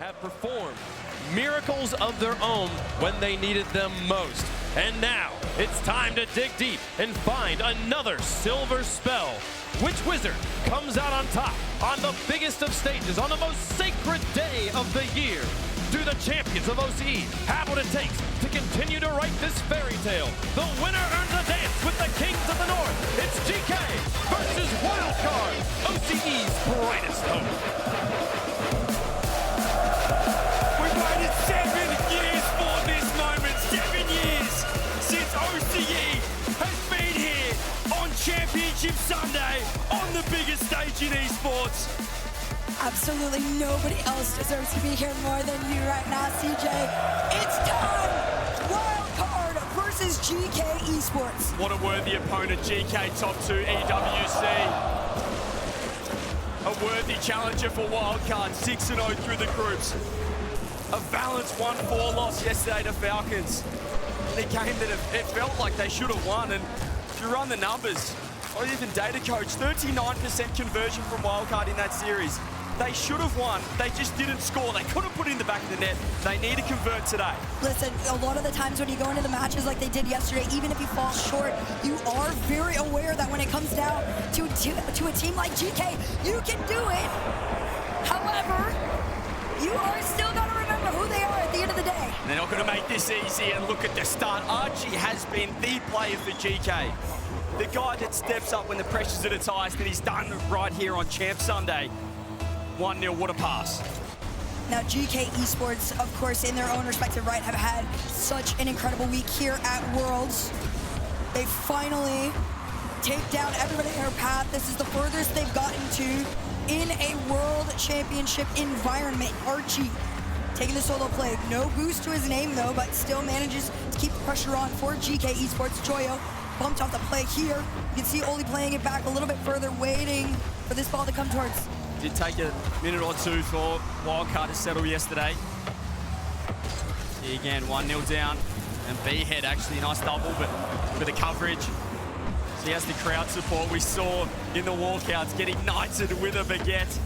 have performed miracles of their own when they needed them most. And now, it's time to dig deep and find another silver spell. Which wizard comes out on top on the biggest of stages on the most sacred day of the year? Do the champions of OCE have what it takes to continue to write this fairy tale? The winner earns a dance with the kings of the north. It's Geekay versus Wildcard, OCE's brightest hope. We've waited 7 years for this moment. 7 years since OCE has been here on Championship Sunday on the biggest stage in esports. Absolutely nobody else deserves to be here more than you right now, CJ. It's time! Wildcard versus Geekay Esports. What a worthy opponent, Geekay top 2 EWC. A worthy challenger for Wildcard, 6-0 through the groups. A balanced 1-4 loss yesterday to Falcons. In a game that it felt like they should have won, and if you run the numbers, or even data coach, 39% conversion from Wildcard in that series. They should have won. They just didn't score. They couldn't put it in the back of the net. They need to convert today. Listen, a lot of the times when you go into the matches like they did yesterday, even if you fall short, you are very aware that when it comes down to a team like Geekay, you can do it. However, you are still going to remember who they are at the end of the day. They're not going to make this easy, and look at the start. Archie has been the player for Geekay. The guy that steps up when the pressure's at its highest, and he's done right here on Champ Sunday. 1-0, what a pass. Now, Geekay Esports, of course, in their own respective right, have had such an incredible week here at Worlds. They finally take down everybody in their path. This is the furthest they've gotten to in a World Championship environment. Archie taking the solo play. No boost to his name, though, but still manages to keep the pressure on for Geekay Esports. Joyo bumped off the play here. You can see Oli playing it back a little bit further, waiting for this ball to come towards. Did take a minute or two for Wildcard to settle yesterday. See again, 1-0 down. And B-Head actually, nice double, but with the coverage. So he has the crowd support we saw in the walkouts, getting knighted with a baguette,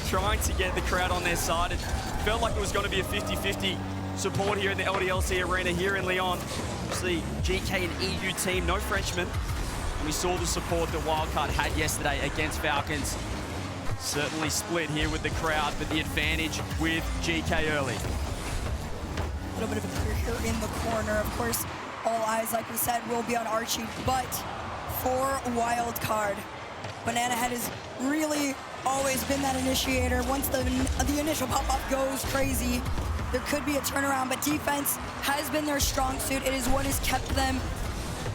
trying to get the crowd on their side. It felt like it was going to be a 50-50 support here in the LDLC arena here in Lyon. Obviously, GK and EU team, no Frenchmen. And we saw the support that Wildcard had yesterday against Falcons. Certainly split here with the crowd, but the advantage with GK early. A little bit of a clear here in the corner. Of course, all eyes, like we said, will be on Archie, but for Wildcard, Banana Head has really always been that initiator. Once the initial pop-up goes crazy, there could be a turnaround, but defense has been their strong suit. It is what has kept them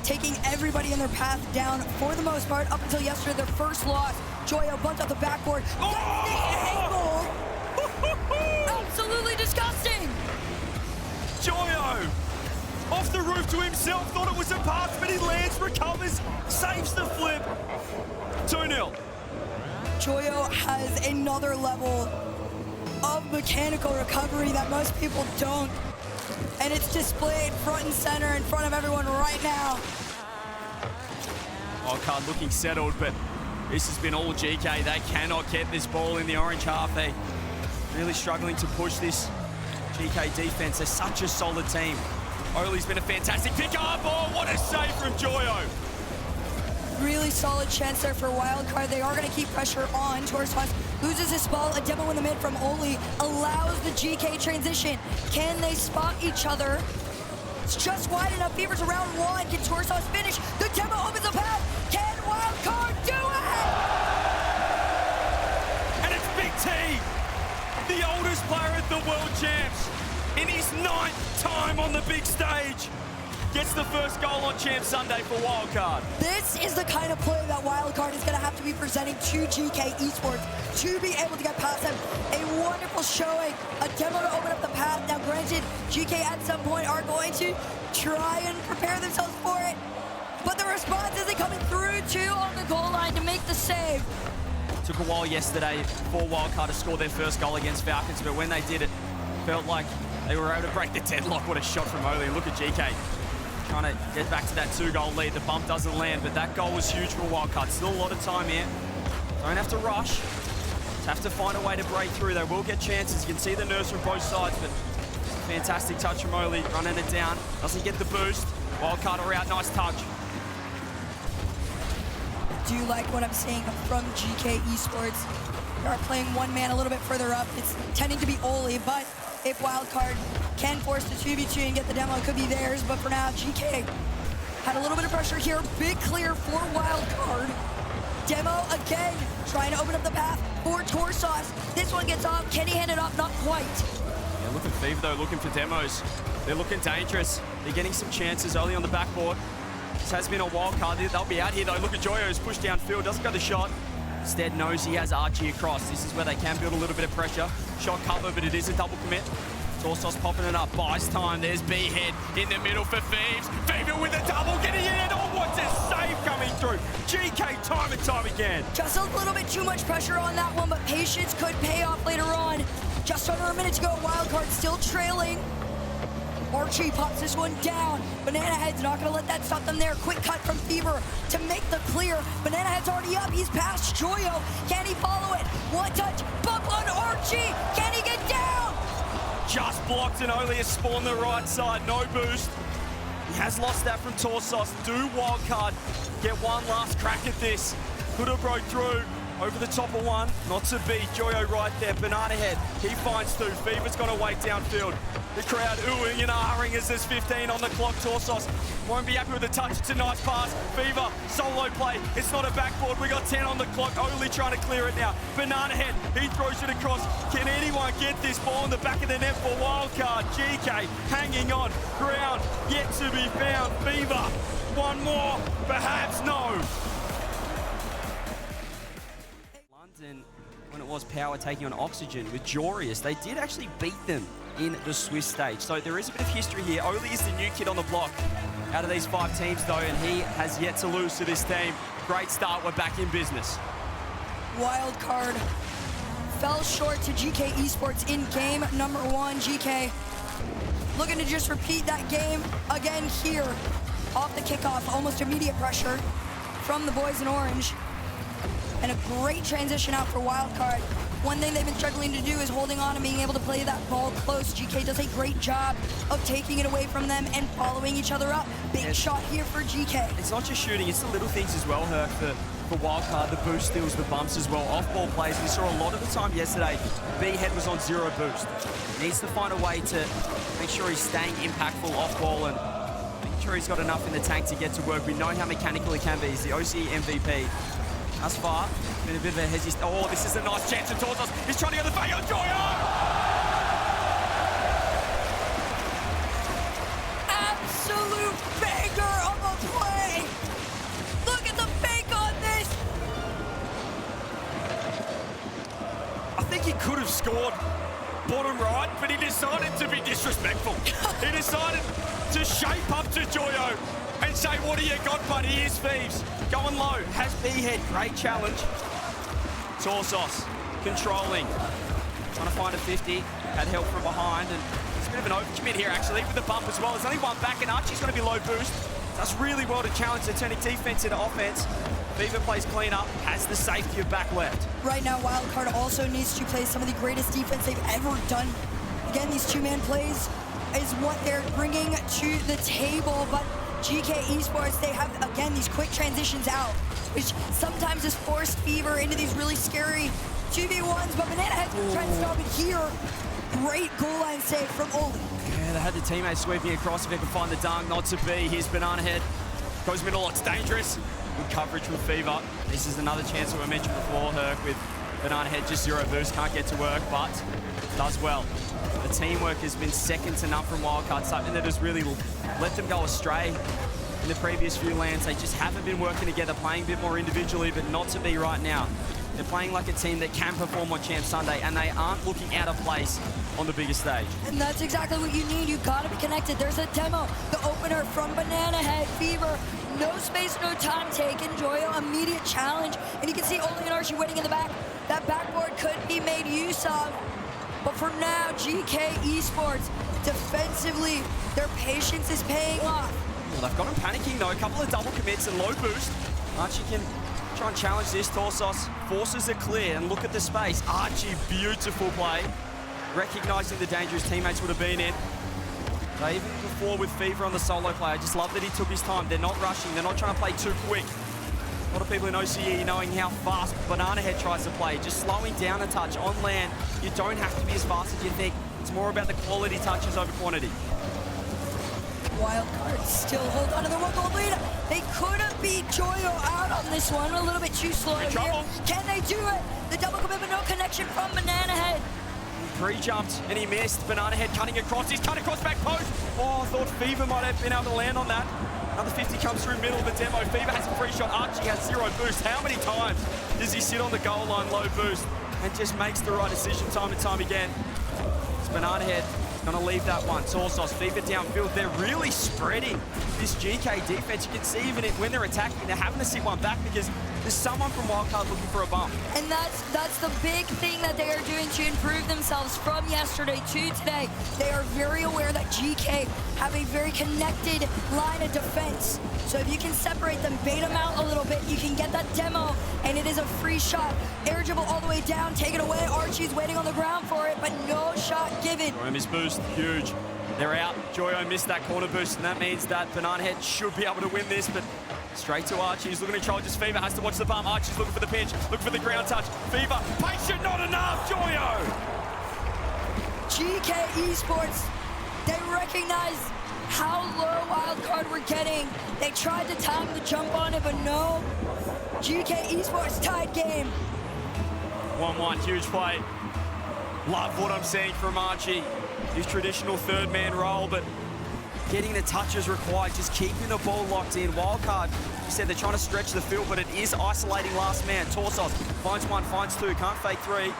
taking everybody in their path down for the most part up until yesterday, their first loss. Joyo bumped out the backboard. Oh! The angle! Absolutely disgusting! Joyo! Off the roof to himself, thought it was a pass, but he lands, recovers, saves the flip. 2-0. Joyo has another level of mechanical recovery that most people don't. And it's displayed front and center in front of everyone right now. Wildcard looking settled, but this has been all GK. They cannot get this ball in the orange half. They really struggling to push this GK defense. They're such a solid team. Oli's been a fantastic pick-up. Oh, what a save from Joyo. Really solid chance there for Wildcard. They are going to keep pressure on. Torsos loses his ball. A demo in the mid from Oli allows the GK transition. Can they spot each other? It's just wide enough. Beavers around one. Can Torsos finish? The demo opens a path. Can Wildcard do it? And it's Big T, the oldest player at the World Champs, in his 9th time on the big stage. Gets the first goal on Champ Sunday for Wildcard. This is the kind of play that Wildcard is going to have to be presenting to Geekay Esports to be able to get past them. A wonderful showing, a demo to open up the path. Now granted, GK at some point are going to try and prepare themselves for it, but the response isn't coming through too on the goal line to make the save. Took a while yesterday for Wildcard to score their first goal against Falcons, but when they did it, felt like they were able to break the deadlock. What a shot from Oli. Look at GK. Trying to get back to that 2-goal lead. The bump doesn't land, but that goal was huge for Wildcard. Still a lot of time here. Don't have to rush. Just have to find a way to break through. They will get chances. You can see the nerves from both sides, but fantastic touch from Oli, running it down. Doesn't get the boost. Wildcard are out, nice touch. Do you like what I'm seeing from Geekay Esports? They are playing one man a little bit further up. It's tending to be Oli, but if Wildcard can force the 2v2 and get the demo, it could be theirs. But for now, Geekay had a little bit of pressure here. Big clear for Wildcard. Demo again, trying to open up the path for Torsos. This one gets off. Can he hand it off? Not quite. Yeah, look at Fever though, looking for demos. They're looking dangerous. They're getting some chances early on the backboard. This has been a wild card. They'll be out here though. Look at Joyo, who's pushed downfield, doesn't go the shot. Instead knows he has Archie across. This is where they can build a little bit of pressure. Shot cover, but it is a double commit. Torsos popping it up, buys time. There's B-Head in the middle for Thieves. Fever with a double, getting in. Oh, what's a save coming through? Geekay time and time again. Just a little bit too much pressure on that one, but patience could pay off later on. Just under a minute to go, Wildcard still trailing. Archie pops this one down. Banana Head's not gonna let that stop them there. Quick cut from Fever to make the clear. Banana Head's already up, he's past Joyo. Can he follow it? One touch, bump on Archie. Can he get down? Just blocked and only has spawned the right side, no boost. He has lost that from Torsos. Do Wildcard get one last crack at this? Could have broke through. Over the top of one, not to beat. Joyo right there, Banana Head. He finds two. Fever's gonna wait downfield. The crowd oohing and ahhing as there's 15 on the clock. Torsos won't be happy with the touch. It's a nice pass. Fever, solo play. It's not a backboard. We got 10 on the clock. Only trying to clear it now. Banana Head, he throws it across. Can anyone get this ball in the back of the net for Wildcard? Geekay hanging on. Ground yet to be found. Fever, one more, perhaps no. When it was Power taking on Oxygen with Jorius, they did actually beat them in the Swiss stage. So there is a bit of history here. Oli is the new kid on the block out of these 5 teams though, and he has yet to lose to this team. Great start, we're back in business. Wildcard fell short to Geekay Esports in game number 1. Geekay looking to just repeat that game again here. Off the kickoff, almost immediate pressure from the boys in orange. And a great transition out for Wildcard. One thing they've been struggling to do is holding on and being able to play that ball close. Geekay does a great job of taking it away from them and following each other up. Big shot here for Geekay. It's not just shooting, it's the little things as well, Herc, for Wildcard, the boost steals, the bumps as well, off-ball plays. We saw a lot of the time yesterday, B-Head was on 0 boost. Needs to find a way to make sure he's staying impactful off-ball and making sure he's got enough in the tank to get to work. We know how mechanical he can be. He's the OC MVP. Thus far, been a bit of a hesitation. Oh, this is a nice chance to Torsos. He's trying to get the fake on Joyo! Absolute banger of a play! Look at the fake on this! I think he could have scored bottom right, but he decided to be disrespectful. He decided to shape up to Joyo and say, what do you got, buddy? Here's Thieves. Going low, has B-Head, great challenge. Torsos, controlling. Trying to find a 50, had help from behind, and it's a bit of an overcommit here actually, with the bump as well. There's only one back, and Archie's going to be low boost. Does really well to challenge the turning defense into offense. Fever plays clean up, has the safety of back left. Right now, Wildcard also needs to play some of the greatest defense they've ever done. Again, these 2-man plays is what they're bringing to the table, but Geekay Esports, they have, again, these quick transitions out, which sometimes has forced Fever into these really scary 2v1s, but Banana Head's been trying to stop it here. Great goal line save from Oli. Yeah, they had the teammate sweeping across if they can find the dunk, not to be. Here's Banana Head, goes middle, it's dangerous. Good coverage from Fever. This is another chance that we mentioned before, Herc, with Banana Head just 0 boost, can't get to work, but does well. The teamwork has been second to none from Wildcard, something that has really let them go astray in the previous few lands. They just haven't been working together, playing a bit more individually, but not to be right now. They're playing like a team that can perform on Champ Sunday, and they aren't looking out of place on the biggest stage. And that's exactly what you need. You've got to be connected. There's a demo, the opener from Banana Head. Fever, no space, no time taken. Joyo, immediate challenge. And you can see Oli and Archie waiting in the back. That backboard could be made use of. But for now, Geekay Esports, defensively, their patience is paying off. Well, they've got him panicking though. A couple of double commits and low boost. Archie can Try and challenge this. Torsos forces it clear, and look at the space. Archie, beautiful play. Recognizing the danger his teammates would have been in. So even before with Fever on the solo play, I just love that he took his time. They're not rushing, they're not trying to play too quick. A lot of people in OCE knowing how fast Banana Head tries to play, just slowing down a touch on land. You don't have to be as fast as you think. It's more about the quality touches over quantity. Wildcard still hold on to the 1 goal lead. They could have beat Joyo out on this one. A little bit too slow here. Can they do it? The double commitment, no connection from Banana Head. Pre-jumped and he missed. Banana Head cutting across. He's cut across back post. Oh, I thought Fever might have been able to land on that. Another 50 comes through middle of the demo. Fever has a free shot. Archie has 0 boost. How many times does he sit on the goal line low boost and just makes the right decision time and time again? It's Banana Head gonna leave that one. Torsos, Fever downfield. They're really spreading this Geekay defense. You can see even when they're attacking, they're having to sit one back because there's someone from Wildcard looking for a bump. And that's the big thing that they are doing to improve themselves from yesterday to today. They are very aware that Geekay have a very connected line of defense. So if you can separate them, bait them out a little bit, you can get that demo, and it is a free shot. Air dribble all the way down, take it away. Archie's waiting on the ground for it, but no shot given. Joyo missed boost, huge. They're out. Joyo missed that corner boost, and that means that Banana Head should be able to win this, but straight to Archie. He's looking to control just Fever, has to watch the bump. Archie's looking for the pinch, looking for the ground touch. Fever, patient, not enough, Joyo! Geekay Esports, they recognize how low Wildcard were getting. They tried to time the jump on it, but no. Geekay Esports tied game. 1-1, huge play. Love what I'm seeing from Archie. His traditional third man role, but getting the touches required, just keeping the ball locked in. Wildcard, you said they're trying to stretch the field, but it is isolating last man. Torsos finds 1, finds 2, can't fake 3.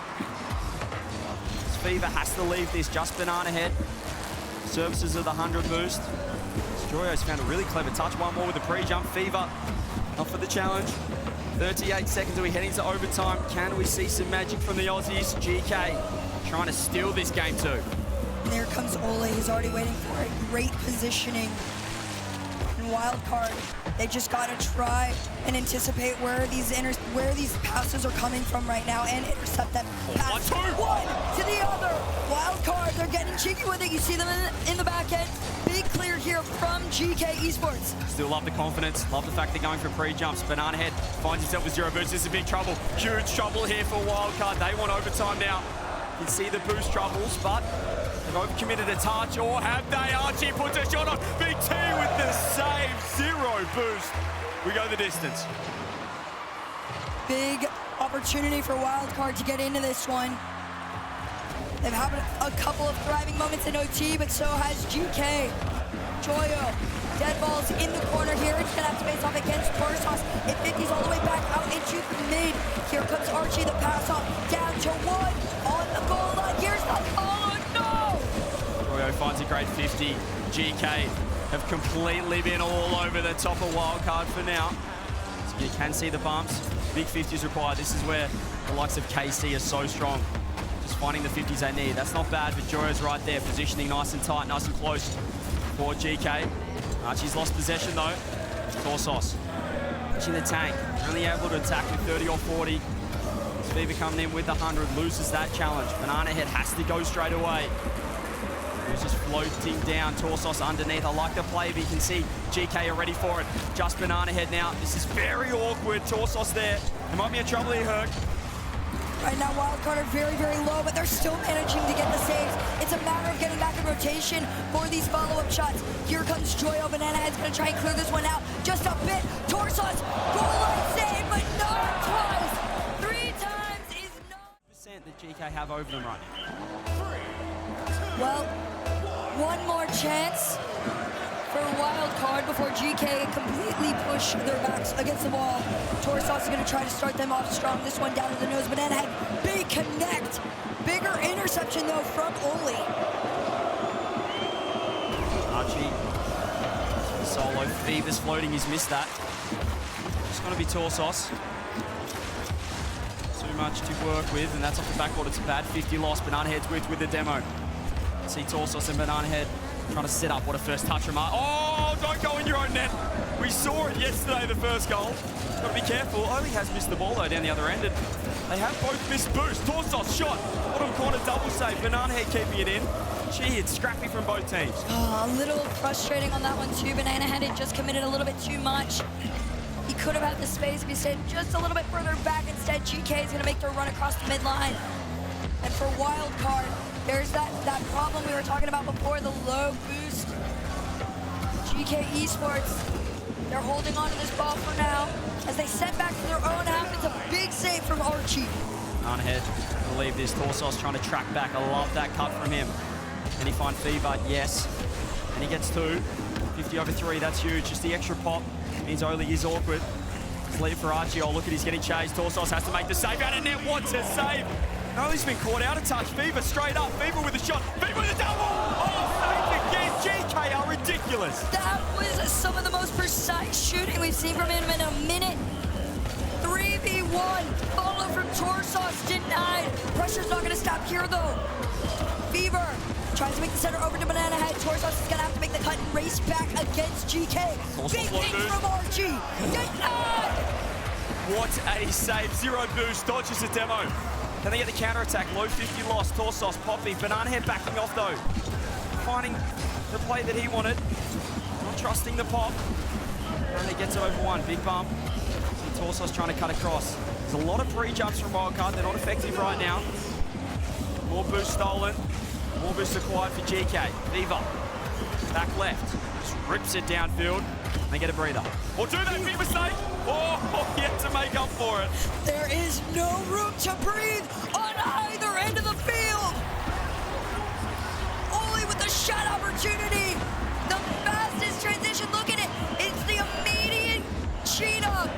Fever has to leave this, just Banana Head. Services of the 100 boost. Joyo's found a really clever touch. One more with the pre-jump. Fever up for the challenge. 38 seconds, are we heading to overtime? Can we see some magic from the Aussies? Geekay trying to steal this game too. There comes Ole, he's already waiting for it. Great positioning. And Wildcard, they just gotta try and anticipate where these passes are coming from right now and intercept them. Pass one to the other. Wildcard, they're getting cheeky with it. You see them in the back end. Big clear here from Geekay Esports. Still love the confidence, love the fact they're going for pre-jumps. Banana Head finds himself with 0 boost. This is big trouble. Huge trouble here for Wildcard. They want overtime now. You can see the boost troubles, but they've overcommitted a touch, or have they? Archie puts a shot on. Big T with the save. 0 boost. We go the distance. Big opportunity for Wildcard to get into this one. They've had a couple of thriving moments in OT, but so has Geekay. Joyo, dead balls in the corner here. It's gonna have to face off against Torsos. It 50s all the way back out into the mid. Here comes Archie, the pass off, down to 1 on the goal line. Here's the, oh no! Joyo finds a great 50. Geekay have completely been all over the top of Wildcard for now. So you can see the bumps. Big 50s required. This is where the likes of KC are so strong. Just finding the 50s they need. That's not bad, but Joyo's right there, positioning nice and tight, nice and close for Geekay. Archie's lost possession though. Torsos pushing the tank, only able to attack with 30 or 40. Fever coming in with the 100, loses that challenge. Banana Head has to go straight away. He's just floating down. Torsos underneath. I like the play, but you can see Geekay are ready for it. Just Banana Head now. This is very awkward. Torsos there. There might be a trouble here, Herc. Right now, Wildcard are very, very low, but they're still managing to get the saves. It's a matter of getting back in rotation for these follow-up shots. Here comes Joyo. Banana Head's gonna try and clear this one out. Just a bit. Torsos, goal line save, but not twice. 3 times is no. % that Geekay have over them right now. Well, one more chance for Wildcard before Geekay completely push their backs against the wall. Torsos is going to try to start them off strong. This one down to the nose. Banana Head, big connect. Bigger interception, though, from Ole. Archie, solo. Fever's floating. He's missed that. It's going to be Torsos. Too much to work with, and that's off the backboard. It's a bad 50 loss. Banana Head's with the demo. See Torsos and Banana Head Trying to set up. What a first touch from Oh, don't go in your own net. We saw it yesterday, the first goal. Got to be careful. Only has missed the ball, though, down the other end. And they have both missed boost. Torsos shot. Bottom corner double save. Banana Head keeping it in. Gee, it's scrappy from both teams. A little frustrating on that one, too. Banana Head had just committed a little bit too much. He could have had the space if he stayed just a little bit further back. Instead, GK is going to make their run across the midline. And for Wildcard, there's that problem we were talking about before, the low boost. GK Esports, they're holding on to this ball for now as they send back to their own half. It's a big save from Archie. On ahead, I believe this. Torsos trying to track back. I love that cut from him. Can he find Fever? Yes. And he gets 2. 50 over 3, that's huge. Just the extra pop means Oli is awkward. It's lead for Archie. Oh, look at he's getting chased. Torsos has to make the save out of net. What's a save? Oli's been caught out of touch. Fever straight up. Fever with a shot. Fever with a double. Oh, save again. GK are ridiculous. That was some of the most precise shooting we've seen from him in a minute. 3v1. Follow from Torsos denied. Pressure's not going to stop here, though. Fever tries to make the center over to Banana Head. Torsos is going to have to make the cut and race back against GK. Big hit from Archie. Denied. What a save. 0 boost. Dodges a demo. Can they get the counter-attack? Low 50 loss. Torsos, Poppy. Banana Head backing off, though. Finding the play that he wanted. Not trusting the pop. And he gets it over 1. Big bump. And Torsos trying to cut across. There's a lot of pre-jumps from Wildcard. They're not effective right now. More boost stolen. More boost acquired for GK. Viva. Back left. Just rips it downfield. They get a breather. Or do that big mistake. Oh, yet to make up for it. There is no room to breathe on either end of the field. Only with the shot opportunity. The fastest transition. Look at it. It's the immediate cheat up.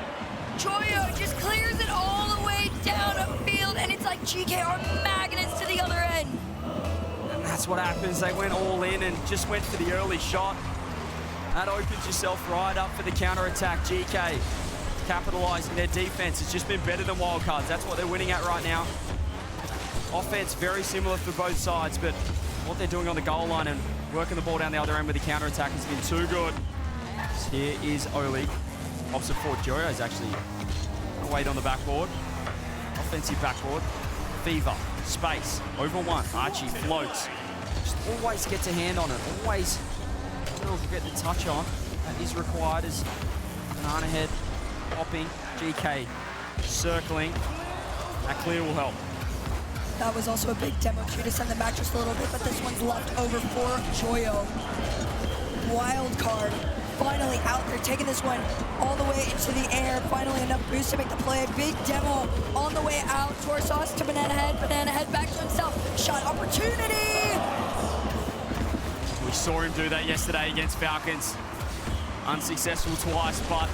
Joyo just clears it all the way down a field, and it's like GK are magnets to the other end. And that's what happens. They went all in and just went for the early shot. That opens yourself right up for the counter-attack. GK capitalizing their defense. It's just been better than Wildcards. That's what they're winning at right now. Offense very similar for both sides, but what they're doing on the goal line and working the ball down the other end with the counter-attack has been too good. So here is Oli. Opposite forward, Joyo is actually wait on the backboard. Offensive backboard. Fever, space, over 1. Archie floats. Just always gets a hand on it. Always get the touch on. That is required as Banana Head popping. GK circling. That clear will help. That was also a big demo too to send them back just a little bit, but this one's left over for Joyo. Wildcard finally out there, taking this one all the way into the air. Finally enough boost to make the play. Big demo on the way out. Torsos to Banana Head. Banana Head back to himself. Shot opportunity. We saw him do that yesterday against Falcons. Unsuccessful twice, but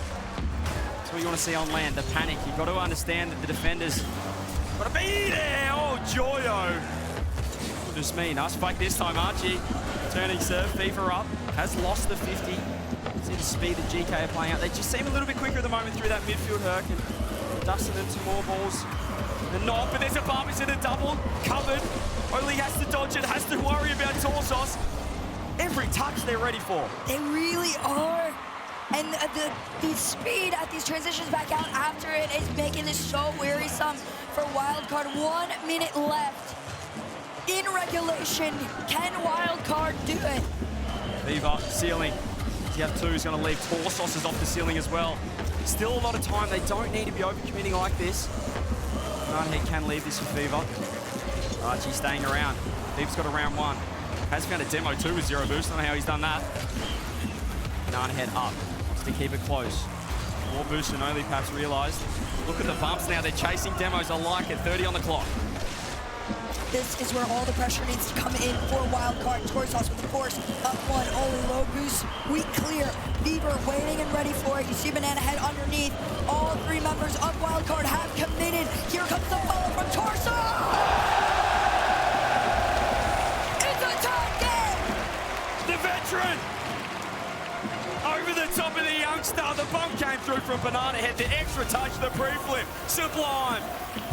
that's what you want to see on land, the panic. You've got to understand that the defenders got to be there. Oh, Joyo. Just me. Nice fight this time, Archie. Turning serve, Fever up. Has lost the 50. See the speed that GK are playing out. They just seem a little bit quicker at the moment through that midfield herc and dusting them some more balls. The knob, but there's a bump. It's in a double. Covered. Only has to dodge it. Has to worry about Torsos. Every touch they're ready for. They really are. And the speed at these transitions back out after it is making this so wearisome for Wildcard. 1 minute left in regulation. Can Wildcard do it? Viva, ceiling. Does he have 2? He's going to leave. Torsos is off the ceiling as well. Still a lot of time. They don't need to be overcommitting like this. He can leave this for Viva. Archie staying around. Viva's got a round 1. Has found a demo too with 0 boost. I don't know how he's done that. Banana Head up. Wants to keep it close. More boost than only perhaps realised. Look at the bumps now. They're chasing demos. I like it. 30 on the clock. This is where all the pressure needs to come in for Wildcard. Torsos with the force. Up 1. Only low boost. Weak clear. Beaver waiting and ready for it. You see Banana Head underneath. All 3 members of Wildcard have committed. Here comes the follow from Torsos. The veteran! Over the top of the youngster. The bump came through from Banana Head. The extra touch, the pre-flip. Sublime.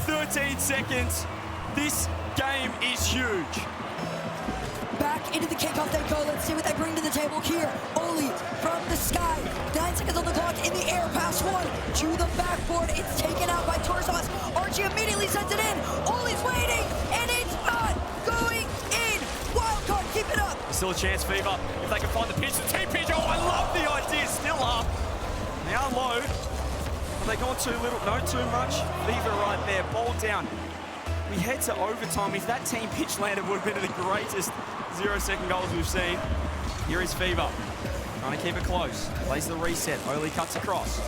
13 seconds. This game is huge. Back back into the kickoff they go. Let's see what they bring to the table here. Oli from the sky. 9 seconds on the clock in the air. Pass one to the backboard. It's taken out by Torsos. Archie immediately sends it in. Oli's waiting, and it's not going in. Wildcard, keep it up. Still a chance, Fever. If they can find the pitch, the team pitch. Oh, I love the idea. Still up. Now low. Have they gone too little? No, too much. Fever right there. Ball down. We head to overtime. If that team pitch landed, would have been the greatest 0-second goals we've seen. Here is Fever. Trying to keep it close. Plays the reset. Oli cuts across.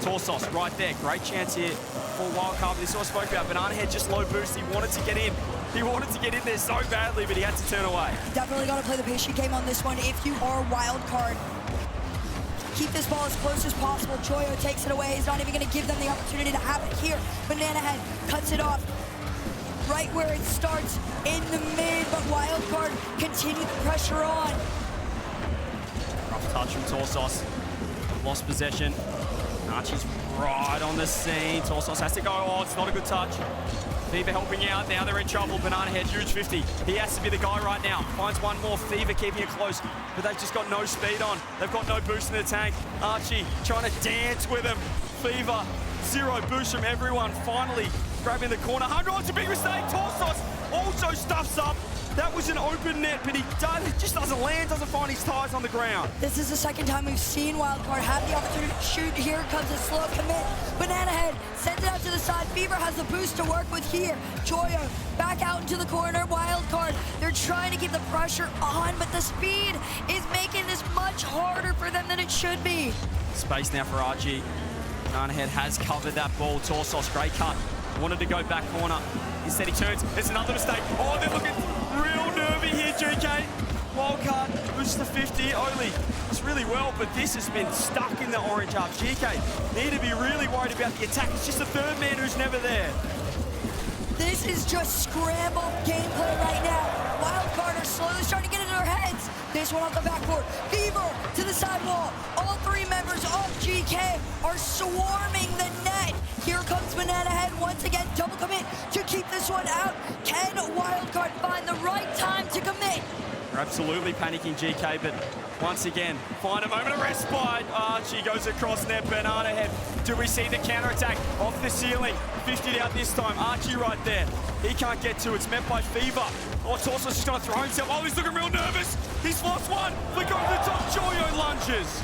Torsos right there. Great chance here for Wildcard. This is what I spoke about. Banana Head just low boost. He wanted to get in. He wanted to get in there so badly, but he had to turn away. Definitely got to play the patient game on this one. If you are Wildcard, keep this ball as close as possible. Joyo takes it away. He's not even going to give them the opportunity to have it here. Banana Head cuts it off right where it starts in the mid, but Wildcard continue the pressure on. Rough touch from Torsos. Lost possession. Archie's right on the scene. Torsos has to go. Oh, it's not a good touch. Fever helping out. Now they're in trouble. Banana Head, huge 50. He has to be the guy right now. Finds one more. Fever keeping it close, but they've just got no speed on. They've got no boost in the tank. Archie trying to dance with him. Fever, zero boost from everyone. Finally grabbing the corner. 100, it's a big mistake. Torsos also stuffs up. That was an open net, but he just doesn't land, doesn't find his ties on the ground. This is the second time we've seen Wildcard have the opportunity to shoot. Here comes a slow commit. Banana Head sends it out to the side. Fever has the boost to work with here. Joyo back out into the corner. Wildcard, they're trying to keep the pressure on, but the speed is making this much harder for them than it should be. Space now for Archie. Banana Head has covered that ball. Torsos, great cut. Wanted to go back corner. Instead he turns. It's another mistake. Oh, they're looking real nervy here, Geekay. Wildcard loses the 50. Oli does really well, but this has been stuck in the orange half. Geekay need to be really worried about the attack. It's just the third man who's never there. This is just scrambled gameplay right now. Wildcard are slowly starting to get into their heads. This one off the backboard. Fever to the sidewall. All three members of GK are swarming the net. Here comes Banana Head once again. Double commit to keep this one out. Can Wildcard find the right time to commit? They're absolutely panicking, GK, but once again, find a moment of respite. Archie goes across net. Banana Head. Do we see the counterattack off the ceiling? 50 out this time. Archie right there. He can't get to it. It's met by Fever. Oh, Torsos just going to throw himself. Oh, he's looking real nervous. He's lost one. Flick over the top. Joyo lunges.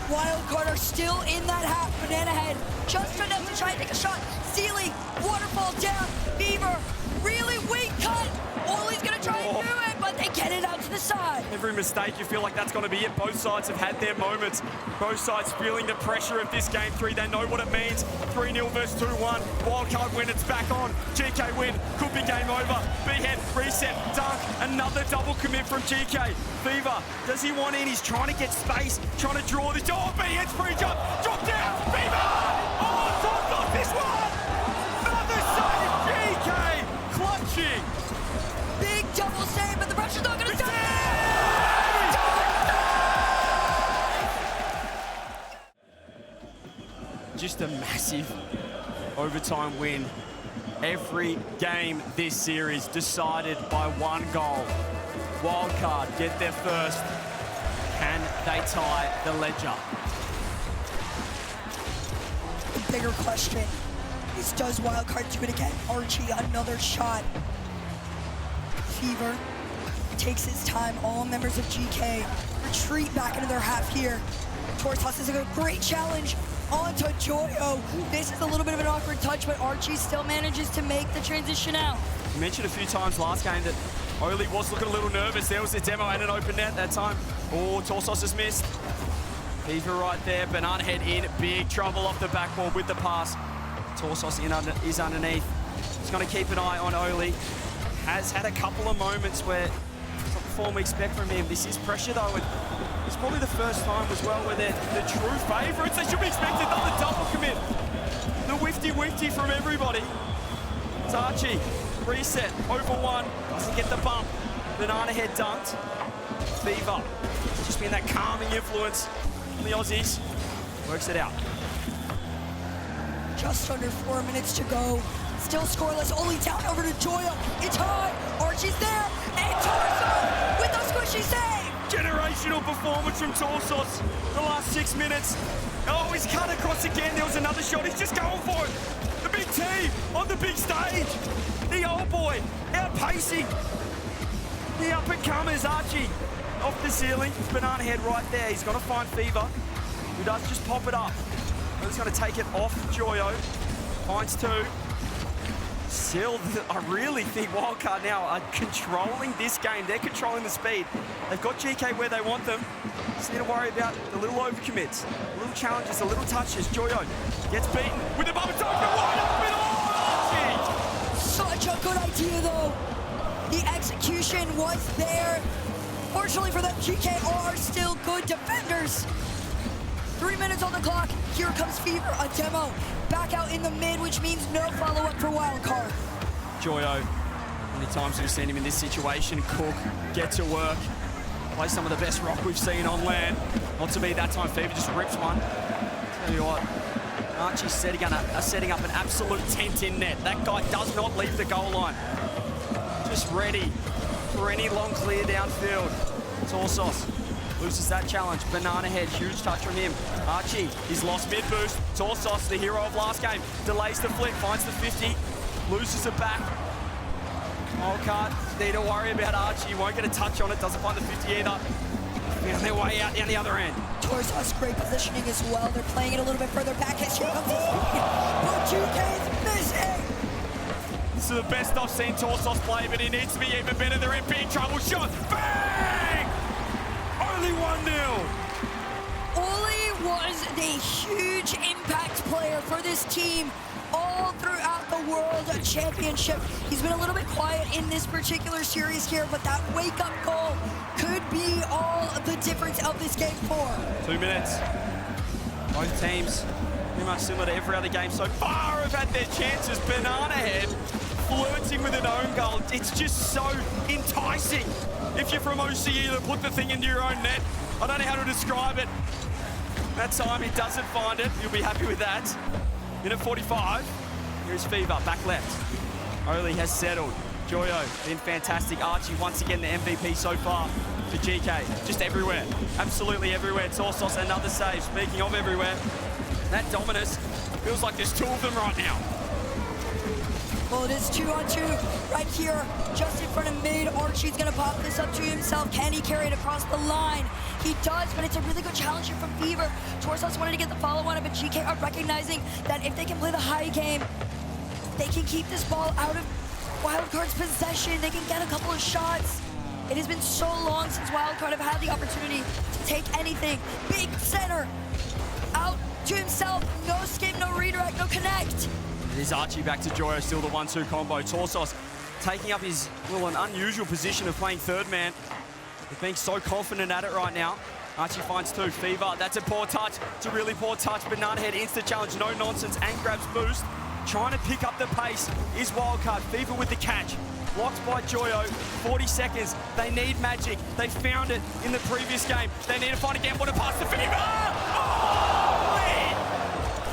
Wildcard are still in that half. Banana Head just enough to try and take a shot. Sealy, waterfall down. Fever, really weak cut. Oli's going to try and do it, but they get it out to the side. Every mistake, you feel like that's going to be it. Both sides have had their moments. Both sides feeling the pressure of this game 3. They know what it means. 3-0 versus 2-1. Wildcard win, it's back on. GK win, could be game over. B-Head, reset, dunk. Another double commit from GK. Fever, does he want in? He's trying to get space, trying to draw this. Oh, B-Head's free jump. Drop down. Fever! Oh, top off this one! Another save. GK clutching. Big double save, but the pressure's not going to stop. Just a massive overtime win. Every game this series decided by one goal. Wildcard get there first. Can they tie the ledger? The bigger question is, does Wildcard do it again? Archie, another shot. Fever takes his time. All members of GK retreat back into their half here. Torsos is a great challenge onto Joyo. This is a little bit of an awkward touch, but Archie still manages to make the transition out. You mentioned a few times last game that Oli was looking a little nervous. There was a demo and an open net that time. Oh, Torsos has missed. Fever right there. Banana Head in big trouble off the backboard with the pass. Torsos is underneath. He's going to keep an eye on Oli. Has had a couple of moments where it's not the form we expect from him. This is pressure though, and it's probably the first time as well where they're the true favourites. They should be expected. Another double commit. The whifty from everybody. It's Archie. Reset. Over one. Doesn't get the bump. Banana Head dunked. Fever. Just being that calming influence from the Aussies. Works it out. Just under 4 minutes to go. Still scoreless. Oli down over to Joyo. It's high. Archie's there. And Torso with the score. she save? Generational performance from Torsos. The last 6 minutes. Oh, he's cut across again. There was another shot. He's just going for it. The big T on the big stage. The old boy outpacing the up-and-comers. Archie off the ceiling. Banana Head right there. He's going to find Fever, who does just pop it up. He's going to take it off Joyo. Finds 2. Still, I really think Wildcard now are controlling this game. They're controlling the speed. They've got Geekay where they want them. Just need to worry about the little overcommits, little challenges, the little touches. Joyo gets beaten with the bubble dog. Wide open. Oh, Such a good idea, though. The execution was there. Fortunately for them, Geekay are still good defenders. 3 minutes on the clock. Here comes Fever, a demo. Back out in the mid, which means no follow-up for Wildcard. Joyo, many times we've seen him in this situation. Cook, get to work. Play some of the best rock we've seen on land. Not to be that time, Fever just rips one. Tell you what, Archie's setting up an absolute tent in net. That guy does not leave the goal line. Just ready for any long clear downfield. Torsos loses that challenge. Banana Head, huge touch from him. Archie, he's lost mid boost. Torsos, the hero of last game, delays the flick, finds the 50, loses it back. Wildcard, need to worry about Archie. Won't get a touch on it, doesn't find the 50 either. Found their way out down the other end. Torsos, great positioning as well. They're playing it a little bit further back. Here comes the speed. But Geekay is missing. This is the best I've seen Torsos play, but he needs to be even better. They're in big trouble. Shot, bang! Only 1-0. Oli was the huge impact player for this team all throughout the World Championship. He's been a little bit quiet in this particular series here, but that wake-up goal could be all the difference of this game for. 2 minutes. Both teams pretty much similar to every other game so far have had their chances. Banana Head flirting with an own goal. It's just so enticing. If you're from OCE, to put the thing into your own net. I don't know how to describe it. That time he doesn't find it. You'll be happy with that. Minute 45. Here's Fever, back left. Oli has settled. Joyo, been fantastic. Archie, once again, the MVP so far for Geekay. Just everywhere. Absolutely everywhere. Torsos, another save. Speaking of everywhere, that Dominus feels like there's 2 of them right now. Well, it is 2-on-2 right here, just in front of mid. Archie's gonna pop this up to himself. Can he carry it across the line? He does, but it's a really good challenge here from Fever. Torsos wanted to get the follow on it, but Geekay are recognizing that if they can play the high game, they can keep this ball out of Wildcard's possession. They can get a couple of shots. It has been so long since Wildcard have had the opportunity to take anything. Big center, out to himself. No skip, no redirect, no connect. It is Archie back to Joyo, still the 1-2 combo. Torsos taking up his, well, an unusual position of playing third man. But being so confident at it right now. Archie finds 2. Fever, that's a poor touch. It's a really poor touch. Banana Head insta challenge, no nonsense, and grabs boost. Trying to pick up the pace is Wildcard. Fever with the catch. Blocked by Joyo. 40 seconds. They need magic. They found it in the previous game. They need to find again. What a pass to Fever! Oh!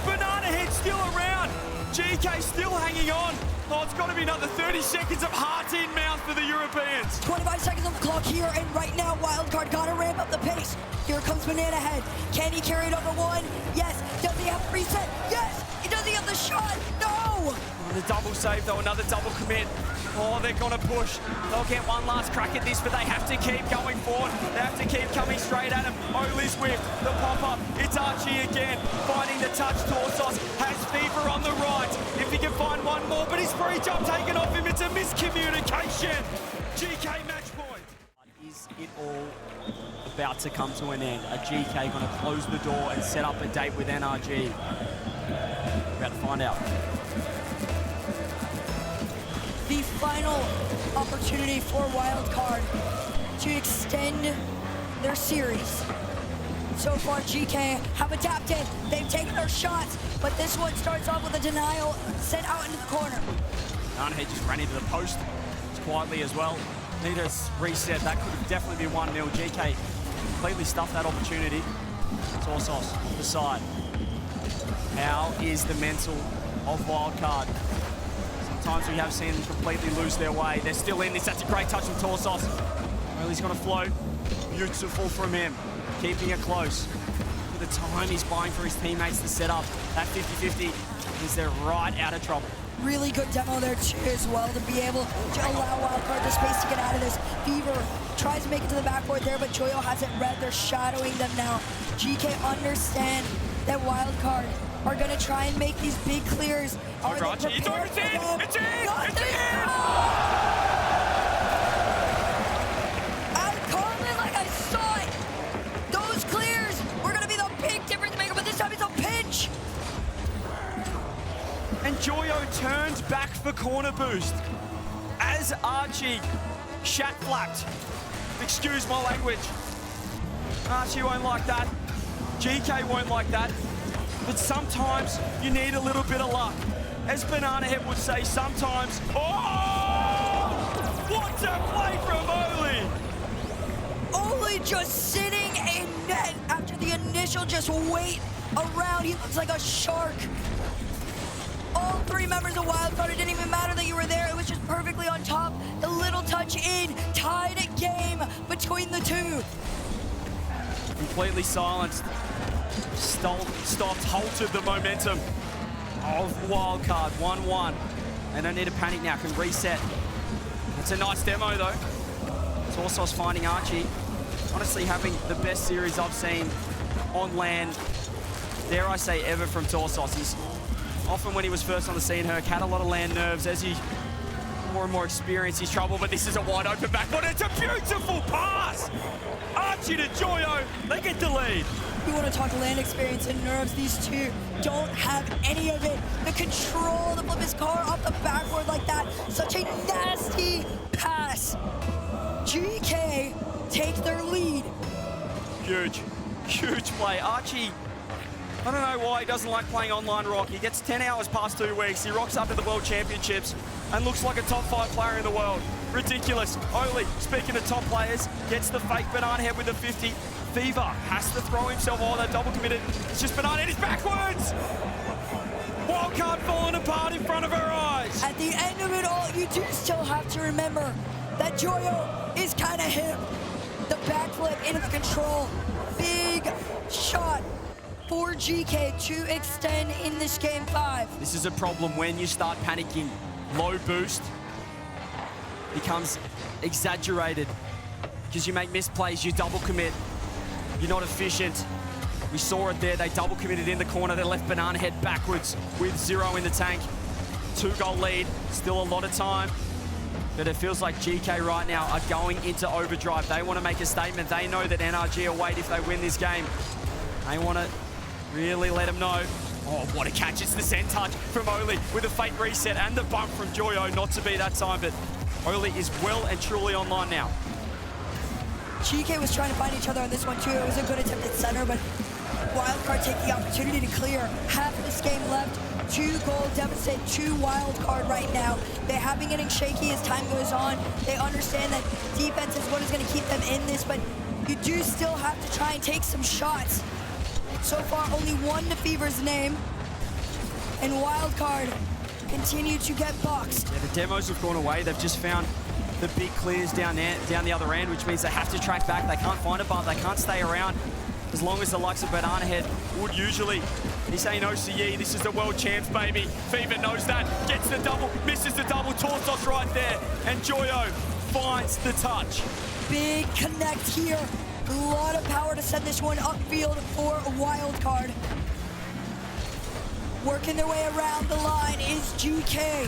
Banana Head still around. Geekay still hanging on. Oh, it's got to be another 30 seconds of heart in mouth for the Europeans. 25 seconds on the clock here, and right now Wildcard gotta ramp up the pace. Here comes Banana Head. Can he carry it over 1? Yes. Does he have reset? Yes. Does he have the shot? No. The double save though, another double commit. Oh, they're gonna push. They'll get one last crack at this, but they have to keep going forward. They have to keep coming straight at him. Oli's whip, the pop-up. It's Archie again, finding the touch. Torsos has Fever on the right. If he can find one more, but his free jump taken off him. It's a miscommunication. Geekay match point. Is it all about to come to an end? A Geekay gonna close the door and set up a date with NRG? We're about to find out. The final opportunity for Wildcard to extend their series. So far, Geekay have adapted. They've taken their shots, but this one starts off with a denial sent out into the corner. Banana Head just ran into the post quietly as well. Need a reset. That could have definitely been 1-0. Geekay completely stuffed that opportunity. Torsos, the side. How is the mental of Wildcard? Sometimes we have seen them completely lose their way. They're still in this. That's a great touch from Torsos. Early's gonna float. Beautiful from him, keeping it close. Look at the time he's buying for his teammates to set up that 50-50 because they're right out of trouble. Really good demo there too as well to be able to allow Wildcard the space to get out of this. Fever tries to make it to the backboard there, but Joyo has it red. They're shadowing them now. GK understand that Wildcard are going to try and make these big clears. Are they prepared for them? It's in! Out of Karmine, like I saw it. Those clears were going to be the big difference maker, but this time it's a pinch. And Joyo turns back for corner boost as Archie shat flapped. Excuse my language. Archie won't like that. GK won't like that. But sometimes you need a little bit of luck. As Banana Head would say, sometimes. Oh! What a play from Oli! Oli just sitting in net after the initial just wait around. He looks like a shark. All three members of Wildcard, it didn't even matter that you were there. It was just perfectly on top. The little touch in, tied a game between the two. Completely silenced. Stopped, halted the momentum of Wildcard. 1-1. They don't need to panic now, can reset. It's a nice demo though. Torsos finding Archie. Honestly having the best series I've seen on land, dare I say, ever from Torsos. He's often, when he was first on the scene, Herc had a lot of land nerves. As he more and more experienced, he's trouble, but this is a wide open backboard. It's a beautiful pass! Archie to Joyo, they get the lead. We want to talk land experience and nerves. These two don't have any of it. The control to flip his car off the backboard like that. Such a nasty pass. GK take their lead. Huge play. Archie, I don't know why he doesn't like playing online rock. He gets 10 hours past 2 weeks. He rocks up to the World Championships and looks like a top 5 player in the world. Ridiculous. Oli, speaking of top players, gets the fake Banana Head with a 50. Fever has to throw himself. Oh, they're double committed. It's just Banana Head is backwards. Wildcard falling apart in front of her eyes. At the end of it all, you do still have to remember that Joyo is kind of him. The backflip into the control. Big shot for GK to extend in this game 5. This is a problem when you start panicking. Low boost becomes exaggerated because you make misplays, you double commit. You're not efficient. We saw it there. They double committed in the corner. They left Banana Head backwards with 0 in the tank. 2-goal lead. Still a lot of time. But it feels like GK right now are going into overdrive. They want to make a statement. They know that NRG are weight if they win this game. They want to really let them know. Oh, what a catch. It's the send touch from Oli with a fake reset and the bump from Joyo. Not to be that time, but Oli is well and truly online now. GK was trying to find each other on this one too. It was a good attempt at center, but Wildcard take the opportunity to clear. Half of this game left. 2-goal deficit to Wildcard right now. They have been getting shaky as time goes on. They understand that defense is what is going to keep them in this, but you do still have to try and take some shots. So far, only 1 to Fever's name, and Wildcard continue to get boxed. Yeah, the demos have gone away. They've just found the big clears down the other end, which means they have to track back. They can't find a bump. They can't stay around as long as the likes of Banana Head would usually. He's saying OCE, this is the world champs, baby. Fever knows that, gets the double, misses the double. Torsos right there, and Joyo finds the touch. Big connect here. A lot of power to send this one upfield for a Wildcard. Working their way around the line is GK,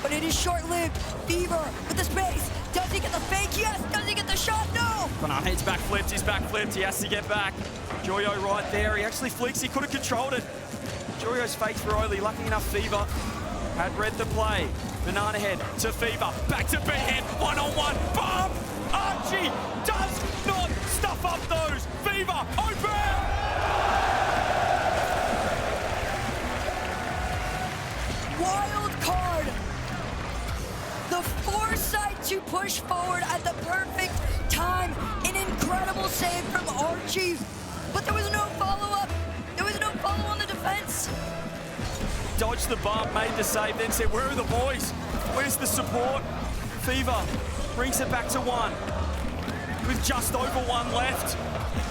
but it is short-lived. Fever with the space. Does he get the fake? Yes. Does he get the shot? No. Banana Head's backflipped. He's backflipped. He has to get back. Joyo right there. He actually flicks. He could have controlled it. Joyo's fake for Oli. Lucky enough, Fever had read the play. Banana Head to Fever. Back to B-Head. One-on-one. Bomb! Archie does not stuff up those. Fever open! Wildcard. The foresight to push forward at the perfect time. An incredible save from Archie. But there was no follow-up. There was no follow on the defense. Dodged the bump, made the save, then said, where are the boys? Where's the support? Fever brings it back to 1. with just over 1 left.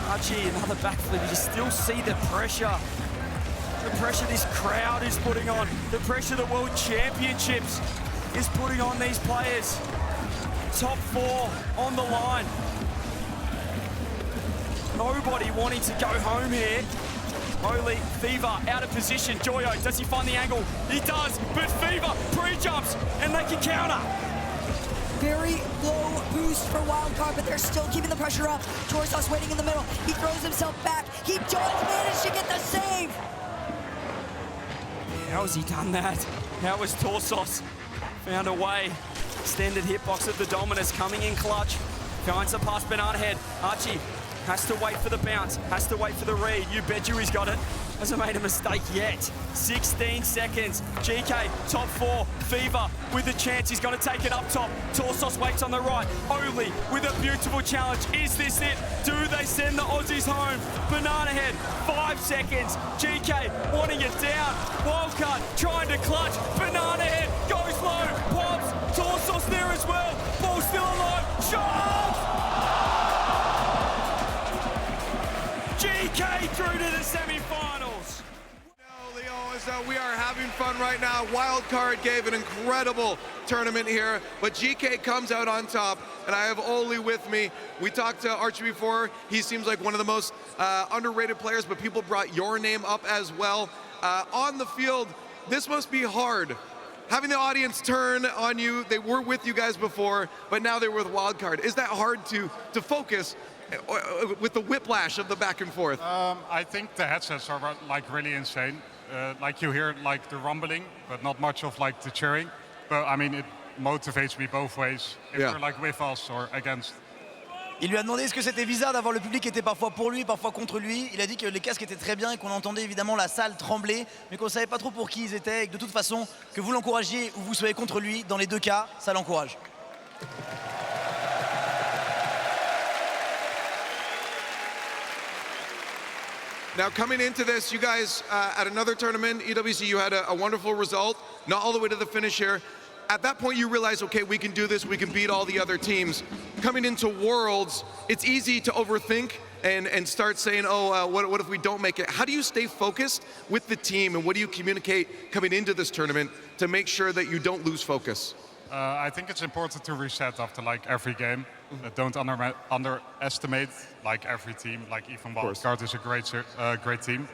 Archie, another backflip. You still see the pressure. The pressure this crowd is putting on. The pressure the World Championships is putting on these players. Top 4 on the line. Nobody wanting to go home here. Holy, Fever out of position. Joyo, does he find the angle? He does, but Fever pre-jumps and they can counter. Very low boost for Wildcard, but they're still keeping the pressure up. Torsos waiting in the middle. He throws himself back. He does manage to get the save. How has he done that? How has Torsos found a way? Extended hitbox of the Dominus coming in clutch. Finds the pass Banana Head. Archie has to wait for the bounce, has to wait for the read. You bet you he's got it. Hasn't made a mistake yet. 16 seconds. Geekay, top 4. Fever with a chance. He's going to take it up top. Torsos waits on the right. Oli with a beautiful challenge. Is this it? Do they send the Aussies home? Banana Head, 5 seconds. Geekay wanting it down. Wildcard trying to clutch. Banana Head goes low. Pops. Torsos there as well. Ball still alive. Shot! Geekay through to the semi-finals. We are having fun right now. Wildcard gave an incredible tournament here, but Geekay comes out on top, and I have Oli with me. We talked to Archie before. He seems like one of the most underrated players, but people brought your name up as well. On the field, this must be hard. Having the audience turn on you, they were with you guys before, but now they're with Wildcard. Is that hard to focus with the whiplash of the back and forth? I think the headsets are like really insane. Like you hear like the rumbling, but not much of like the cheering. But I mean, it motivates me both ways. If you're like with us or against. Il lui a demandé est-ce que c'était bizarre d'avoir le public qui était parfois pour lui, parfois contre lui. Il a dit que les casques étaient très bien et qu'on entendait évidemment la salle trembler, mais qu'on ne savait pas trop pour qui ils étaient et que de toute façon, que vous l'encouragiez ou vous soyez contre lui, dans les deux cas, ça l'encourage. Now coming into this, you guys at another tournament, EWC, you had a wonderful result, not all the way to the finish here. At that point you realize, okay, we can do this, we can beat all the other teams. Coming into Worlds, it's easy to overthink and start saying, oh, what if we don't make it? How do you stay focused with the team, and what do you communicate coming into this tournament to make sure that you don't lose focus? I think it's important to reset after like every game. Don't underestimate like every team. Like even Wildcard is a great team.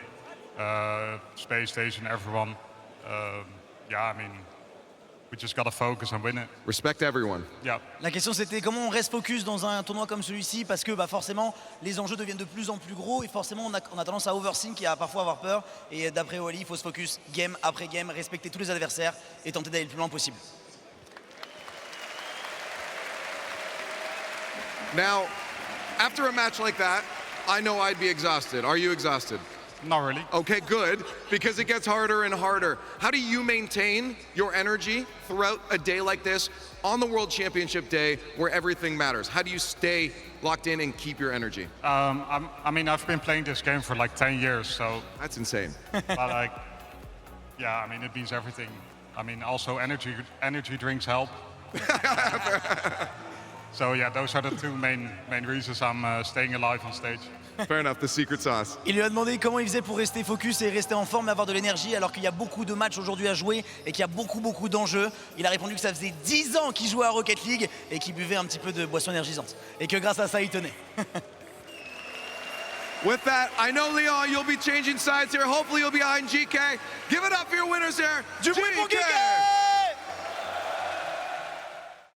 Spacestation, everyone. Yeah, I mean, we just gotta focus and win it. Respect everyone. Yeah. La question c'était comment on reste focus dans un tournoi comme celui-ci, parce que bah, forcément les enjeux deviennent de plus en plus gros et forcément on a tendance à overthink et à parfois avoir peur. Et d'après Oli, il faut se focus game après game, respecter tous les adversaires et tenter d'aller le plus loin possible. Now, after a match like that, I know I'd be exhausted. Are you exhausted? Not really. Okay, good, because it gets harder and harder. How do you maintain your energy throughout a day like this on the World Championship day where everything matters? How do you stay locked in and keep your energy? I mean, I've been playing this game for like 10 years, so... That's insane. But like, yeah, I mean, it means everything. I mean, also energy drinks help. So yeah, those are the two main reasons I'm staying alive on stage. Fair enough, the secret sauce. Il lui a demandé comment il faisait pour rester focus et rester en forme et avoir de l'énergie alors qu'il y a beaucoup de matchs aujourd'hui à jouer et qu'il y a beaucoup d'enjeux. Il a répondu que ça faisait 10 ans qu'il jouait à Rocket League et qu'il buvait un petit peu de boisson énergisante. Et que grâce à ça, il tenait. With that, I know, Leon, you'll be changing sides here. Hopefully you'll be behind Geekay. Give it up for your winners here. Du bruit pour Geekay!